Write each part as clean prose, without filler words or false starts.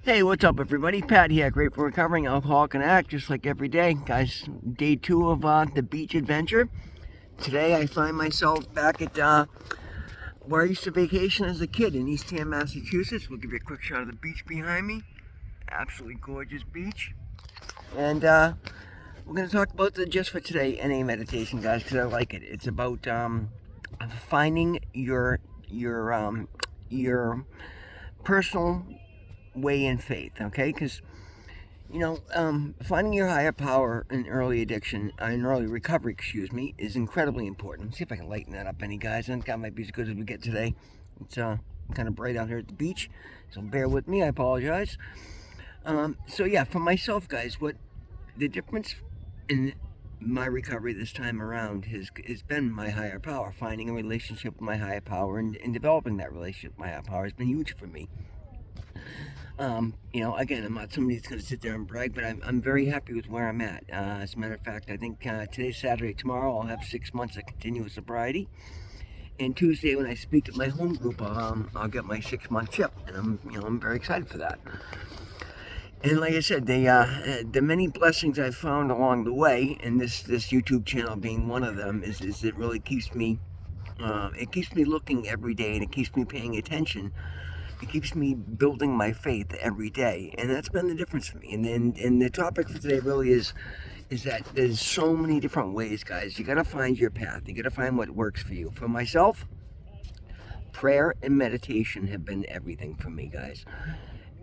Hey, what's up, everybody? Pat here, great for recovering alcoholic and addict, just like every day. Guys, day two of the beach adventure. Today, I find myself back at where I used to vacation as a kid in Eastham, Massachusetts. We'll give you a quick shot of the beach behind me. Absolutely gorgeous beach. And we're going to talk about the Just for Today NA meditation, guys, because I like it. It's about finding your personal way in faith, okay? Because finding your higher power in early addiction, in early recovery, is incredibly important. Let's see if I can lighten that up any, guys. I think that might be as good as we get today. It's kind of bright out here at the beach, so bear with me. I apologize. So yeah, for myself, guys, what the difference in my recovery this time around has been my higher power. Finding a relationship with my higher power and developing that relationship with my higher power has been huge for me. Again, I'm not somebody that's going to sit there and brag, but I'm very happy with where I'm at. As a matter of fact, I think today's Saturday. Tomorrow I'll have 6 months of continuous sobriety. And Tuesday, when I speak at my home group, I'll get my 6 month chip, and I'm very excited for that. And like I said, the many blessings I've found along the way, and this YouTube channel being one of them, is it really keeps me looking every day, and it keeps me paying attention. It keeps me building my faith every day, and that's been the difference for me. And the topic for today really is that there's so many different ways, guys. You got to find your path. You got to find what works for you. For myself, prayer and meditation have been everything for me, guys.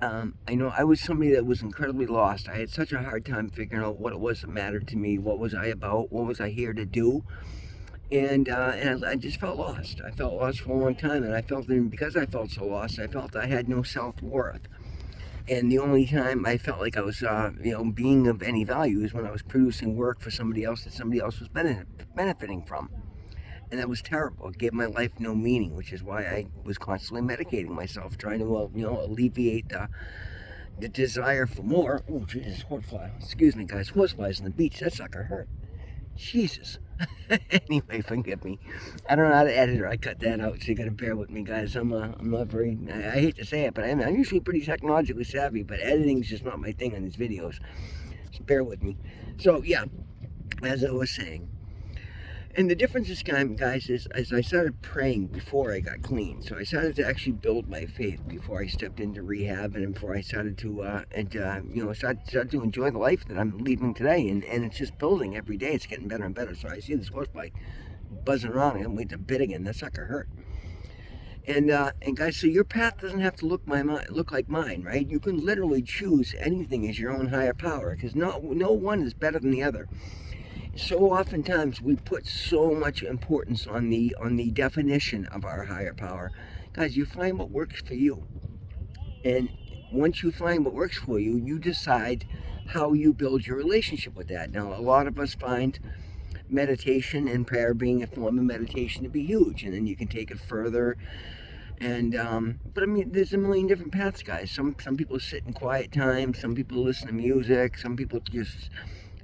I know I was somebody that was incredibly lost. I had such a hard time figuring out what it was that mattered to me. What was I about? What was I here to do? And I just felt lost. I felt lost for a long time, and I felt that because I felt so lost, I felt I had no self-worth. And the only time I felt like I was, being of any value is when I was producing work for somebody else that somebody else was benefiting from. And that was terrible. It gave my life no meaning, which is why I was constantly medicating myself, trying to, alleviate the desire for more. Oh, Jesus, horsefly. Excuse me, guys. Horseflies on the beach. That sucker hurt. Jesus. Anyway, forgive me. I don't know how to edit or I cut that out, so you gotta bear with me, guys. I'm not very, I hate to say it, but I'm usually pretty technologically savvy, but editing's just not my thing on these videos. So bear with me. So, yeah, as I was saying, and the difference this time, guys, is as I started praying before I got clean. So I started to actually build my faith before I stepped into rehab, and before I started to, started to enjoy the life that I'm leading today. And it's just building every day. It's getting better and better. So I see this horse bike buzzing around, and I'm waiting to bid again. That sucker hurt. And guys, so your path doesn't have to look like mine, right? You can literally choose anything as your own higher power, because no one is better than the other. So oftentimes we put so much importance on the definition of our higher power. Guys, you find what works for you. And once you find what works for you, you decide how you build your relationship with that. Now, a lot of us find meditation and prayer being a form of meditation to be huge, and then you can take it further. And but I mean, there's a million different paths, guys. Some people sit in quiet time. Some people listen to music. Some people just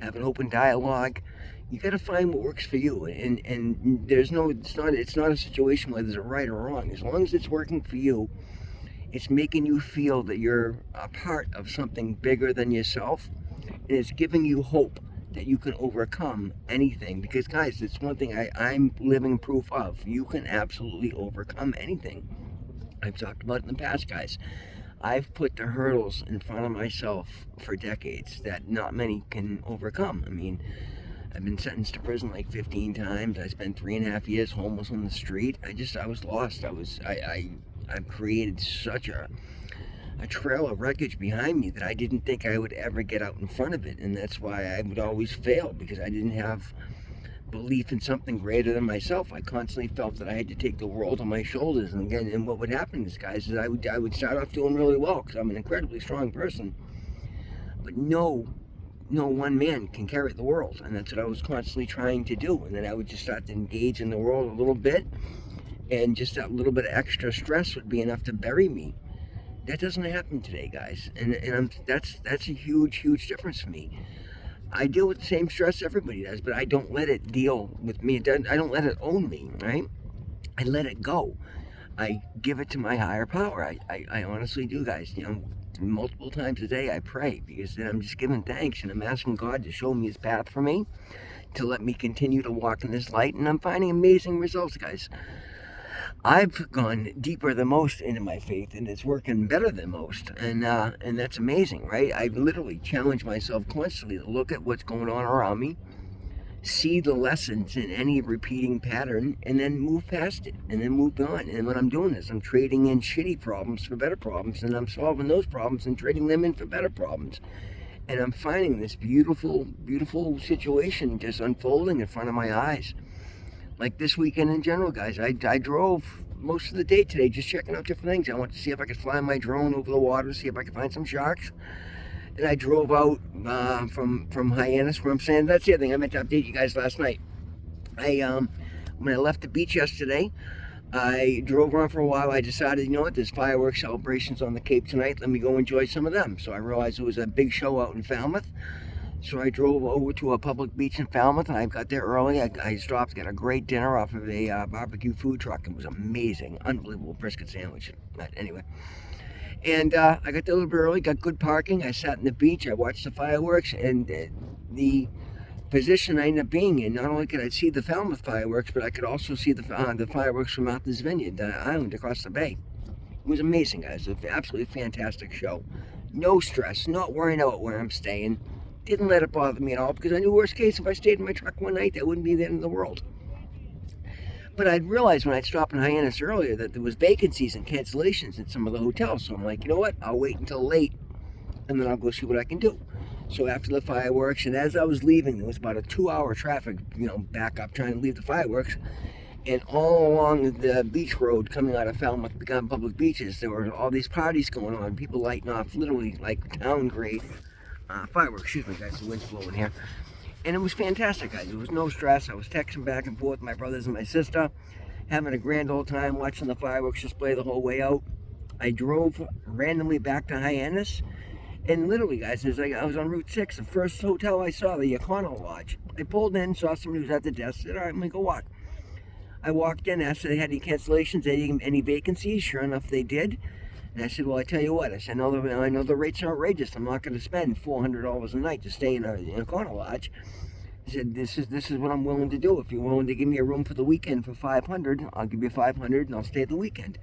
have an open dialogue. You got to find what works for you, and there's no, it's not a situation where there's a right or wrong. As long as it's working for you, it's making you feel that you're a part of something bigger than yourself, and it's giving you hope that you can overcome anything. Because, guys, it's one thing I'm living proof of. You can absolutely overcome anything. I've talked about it in the past, guys. I've put the hurdles in front of myself for decades that not many can overcome. I mean, I've been sentenced to prison like 15 times. I spent 3.5 years homeless on the street. I was lost. I've created such a trail of wreckage behind me that I didn't think I would ever get out in front of it. And that's why I would always fail, because I didn't have belief in something greater than myself. I constantly felt that I had to take the world on my shoulders. And again, and what would happen is, guys, is I would start off doing really well because I'm an incredibly strong person. But no one man can carry the world, and that's what I was constantly trying to do. And then I would just start to engage in the world a little bit, and just that little bit of extra stress would be enough to bury me. That doesn't happen today, guys, and that's a huge difference for me. I deal with the same stress everybody does, but I don't let it deal with me. I don't let it own me, right? I let it go. I give it to my higher power. I honestly do, guys. multiple times a day I pray, because then I'm just giving thanks and I'm asking God to show me his path for me, to let me continue to walk in this light, and I'm finding amazing results, guys. I've gone deeper than most into my faith, and it's working better than most, and that's amazing, right? I literally challenge myself constantly to look at what's going on around me, see the lessons in any repeating pattern, and then move past it, and then move on. And what I'm doing is I'm trading in shitty problems for better problems, and I'm solving those problems and trading them in for better problems. And I'm finding this beautiful, beautiful situation just unfolding in front of my eyes. Like this weekend in general, guys, I drove most of the day today just checking out different things. I wanted to see if I could fly my drone over the water, see if I could find some sharks. And I drove out from Hyannis, where I'm saying, that's the other thing I meant to update you guys last night. When I left the beach yesterday, I drove around for a while. I decided, you know what, there's fireworks celebrations on the Cape tonight. Let me go enjoy some of them. So I realized it was a big show out in Falmouth. So I drove over to a public beach in Falmouth, and I got there early. I stopped, got a great dinner off of a barbecue food truck. It was amazing, unbelievable brisket sandwich. But anyway, and I got there a little bit early, got good parking. I sat on the beach, I watched the fireworks, and the position I ended up being in, not only could I see the Falmouth fireworks, but I could also see the fireworks from Martha's Vineyard, the island across the bay. It was amazing, guys. It was an absolutely fantastic show. No stress, not worrying about where I'm staying. Didn't let it bother me at all, because I knew worst case, if I stayed in my truck one night, that wouldn't be the end of the world. But I'd realized when I stopped in Hyannis earlier that there was vacancies and cancellations in some of the hotels. So I'm like, you know what? I'll wait until late, and then I'll go see what I can do. So after the fireworks, and as I was leaving, there was about a 2-hour traffic, backup trying to leave the fireworks. And all along the beach road coming out of Falmouth public beaches, there were all these parties going on, people lighting off literally like town grade fireworks. Excuse me, guys, the wind's blowing here. And it was fantastic, guys. There was no stress. I was texting back and forth with my brothers and my sister, having a grand old time watching the fireworks display the whole way out. I drove randomly back to Hyannis. And literally, guys, I was on Route 6, the first hotel I saw, the Econo Lodge. I pulled in, saw somebody who was at the desk, said, all right, I'm going to go walk. I walked in, asked if they had any cancellations, any vacancies. Sure enough, they did. And I said, well, I tell you what, I said, I know the rates are outrageous. I'm not going to spend $400 a night to stay in a Econo Lodge. I said, this is what I'm willing to do. If you're willing to give me a room for the weekend for $500, I'll give you $500 and I'll stay the weekend.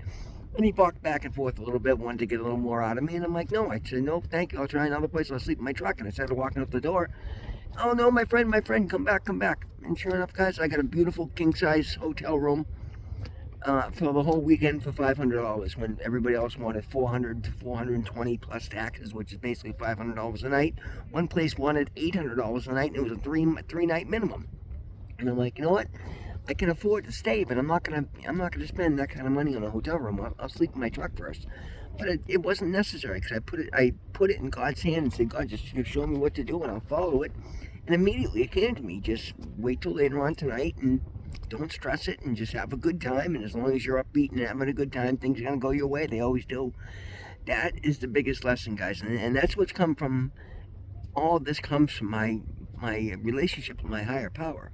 And he walked back and forth a little bit, wanted to get a little more out of me. And I'm like, no. I said, no, thank you. I'll try another place. I'll sleep in my truck. And I started walking up the door. Oh, no, my friend, come back. And sure enough, guys, I got a beautiful king-size hotel room for the whole weekend for $500 when everybody else wanted $400 to $420 plus taxes, which is basically $500 a night. One place wanted $800 a night, and it was a three-night minimum. And I'm like, you know what? I can afford to stay, but I'm not gonna spend that kind of money on a hotel room. I'll sleep in my truck first. But it wasn't necessary, because I put it in God's hand and said, God, just show me what to do and I'll follow it. And immediately it came to me, just wait till later on tonight and don't stress it and just have a good time. And as long as you're upbeat and having a good time, things are gonna go your way. They always do. That is the biggest lesson, guys, and that's what's come from. All of this comes from my relationship with my higher power.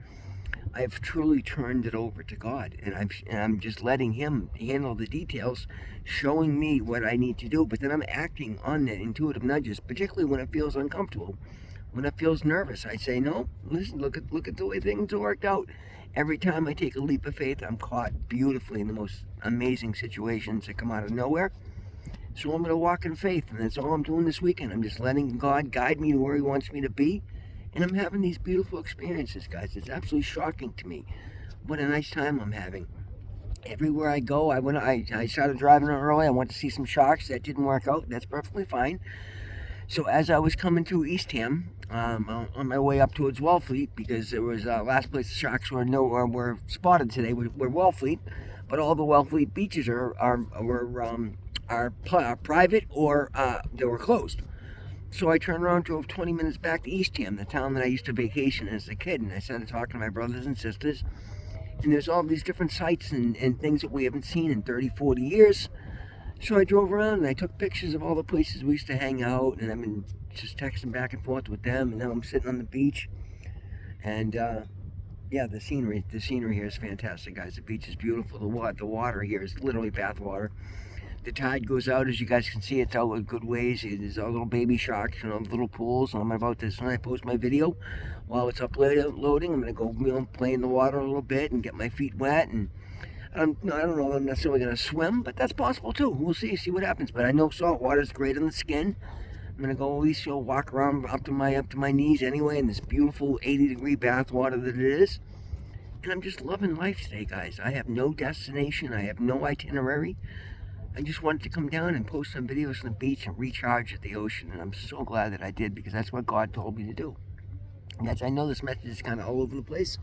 I've truly turned it over to God, and I'm just letting Him handle the details, showing me what I need to do. But then I'm acting on the intuitive nudges, particularly when it feels uncomfortable, when it feels nervous. I say, no, listen, look at the way things have worked out. Every time I take a leap of faith, I'm caught beautifully in the most amazing situations that come out of nowhere. So I'm going to walk in faith, and that's all I'm doing this weekend. I'm just letting God guide me to where He wants me to be. And I'm having these beautiful experiences, guys. It's absolutely shocking to me what a nice time I'm having. Everywhere I go, I started driving early. I went to see some sharks. That didn't work out. That's perfectly fine. So as I was coming through Eastham, on my way up towards Wellfleet, because there was last place the sharks were spotted today were Wellfleet, but all the Wellfleet beaches are private or they were closed. So I turned around, drove 20 minutes back to Eastham, the town that I used to vacation as a kid, and I started talking to my brothers and sisters. And there's all these different sites and things that we haven't seen in 30, 40 years. So I drove around and I took pictures of all the places we used to hang out, and I've been just texting back and forth with them, and now I'm sitting on the beach. And yeah, the scenery here is fantastic, guys. The beach is beautiful. The water here is literally bath water. The tide goes out, as you guys can see. It's out a good ways. There's all little baby sharks, little pools. I'm about to, when I post my video, while it's uploading, I'm going to go, play in the water a little bit and get my feet wet. And I don't know if I'm necessarily going to swim, but that's possible too. We'll see what happens. But I know salt water is great on the skin. I'm going to go at least walk around up to my knees anyway in this beautiful 80-degree bath water that it is. And I'm just loving life today, guys. I have no destination. I have no itinerary. I just wanted to come down and post some videos on the beach and recharge at the ocean, and I'm so glad that I did, because that's what God told me to do. Guys, I know this message is kind of all over the place.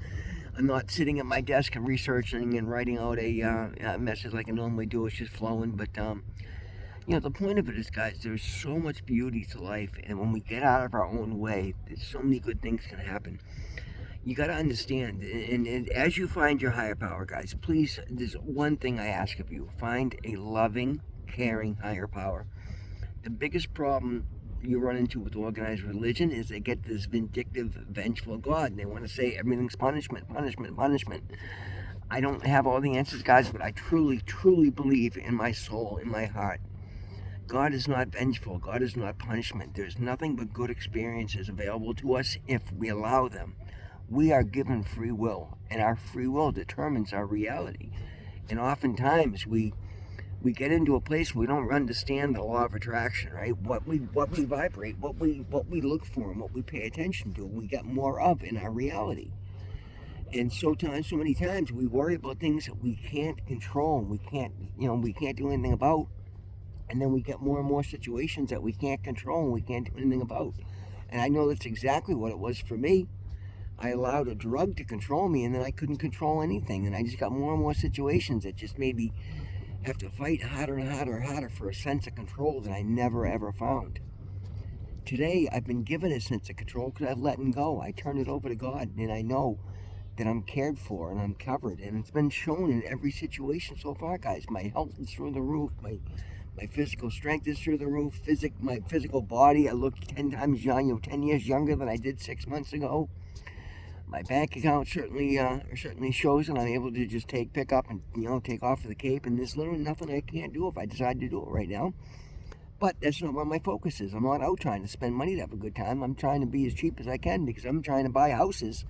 I'm not sitting at my desk and researching and writing out a message like I normally do. It's just flowing, but the point of it is, guys, there's so much beauty to life, and when we get out of our own way, there's so many good things can happen. You got to understand, and as you find your higher power, guys, please, there's one thing I ask of you: find a loving, caring higher power. The biggest problem you run into with organized religion is they get this vindictive, vengeful God, and they want to say everything's punishment, punishment, punishment. I don't have all the answers, guys, but I truly, truly believe in my soul, in my heart, God is not vengeful. God is not punishment. There's nothing but good experiences available to us if we allow them. We are given free will, and our free will determines our reality. And oftentimes we get into a place where we don't understand the law of attraction, right? What we vibrate, what we look for, and what we pay attention to, we get more of in our reality. And so many times we worry about things that we can't control, we can't do anything about. And then we get more and more situations that we can't control and we can't do anything about. And I know that's exactly what it was for me. I allowed a drug to control me, and then I couldn't control anything. And I just got more and more situations that just made me have to fight harder and harder and harder for a sense of control that I never ever found. Today, I've been given a sense of control because I've let go. I turned it over to God, and I know that I'm cared for and I'm covered. And it's been shown in every situation so far, guys. My health is through the roof. My physical strength is through the roof. My physical body, I look 10 times young, 10 years younger than I did 6 months ago. My bank account certainly shows that I'm able to just pick up and take off of the Cape, and there's literally nothing I can't do if I decide to do it right now. But that's not where my focus is. I'm not out trying to spend money to have a good time. I'm trying to be as cheap as I can because I'm trying to buy houses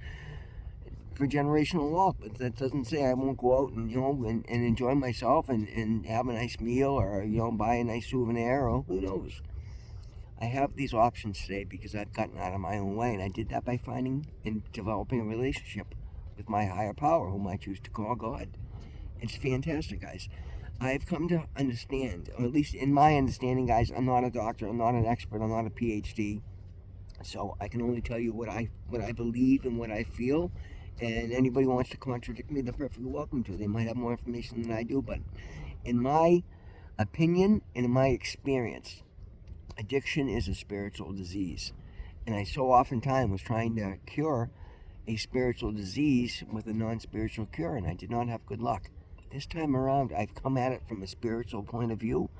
for generational wealth. But that doesn't say I won't go out and and enjoy myself and have a nice meal or buy a nice souvenir, or who knows. I have these options today because I've gotten out of my own way, and I did that by finding and developing a relationship with my higher power, whom I choose to call God. It's fantastic, guys. I've come to understand, or at least in my understanding, guys, I'm not a doctor, I'm not an expert, I'm not a PhD, so I can only tell you what I believe and what I feel. And anybody who wants to contradict me, they're perfectly welcome to. They might have more information than I do, but in my opinion and in my experience, addiction is a spiritual disease. And I so oftentimes was trying to cure a spiritual disease with a non-spiritual cure, and I did not have good luck. This time around, I've come at it from a spiritual point of view,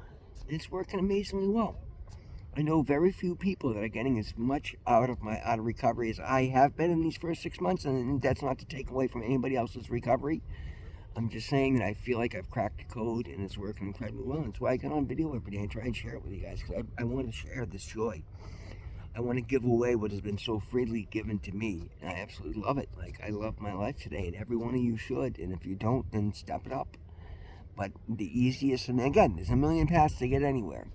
and it's working amazingly well. I know very few people that are getting as much out of recovery as I have been in these first 6 months, and that's not to take away from anybody else's recovery. I'm just saying that I feel like I've cracked the code and it's working incredibly well. That's why I get on video every day and try and share it with you guys, because I want to share this joy. I want to give away what has been so freely given to me, and I absolutely love it. Like, I love my life today, and every one of you should, and if you don't, then step it up. But the easiest, and again, there's a million paths to get anywhere.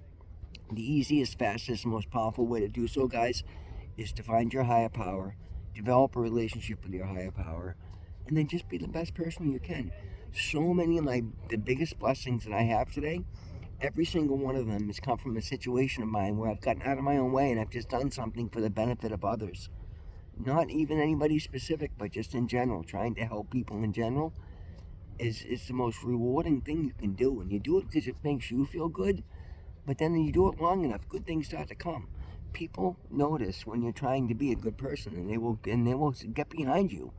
The easiest, fastest, most powerful way to do so, guys, is to find your higher power, develop a relationship with your higher power, and then just be the best person you can. So many of the biggest blessings that I have today, every single one of them has come from a situation of mine where I've gotten out of my own way and I've just done something for the benefit of others. Not even anybody specific, but just in general, trying to help people in general is the most rewarding thing you can do. And you do it because it makes you feel good, but then you do it long enough, good things start to come. People notice when you're trying to be a good person, and they will get behind you.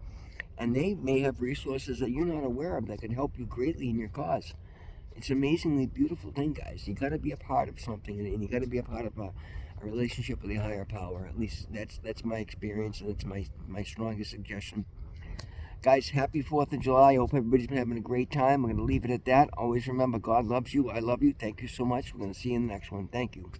And they may have resources that you're not aware of that can help you greatly in your cause. It's an amazingly beautiful thing, guys. You got to be a part of something, and you got to be a part of a relationship with a higher power. At least that's my experience, and it's my strongest suggestion. Guys, happy 4th of July. I hope everybody's been having a great time. I'm going to leave it at that. Always remember, God loves you. I love you. Thank you so much. We're going to see you in the next one. Thank you.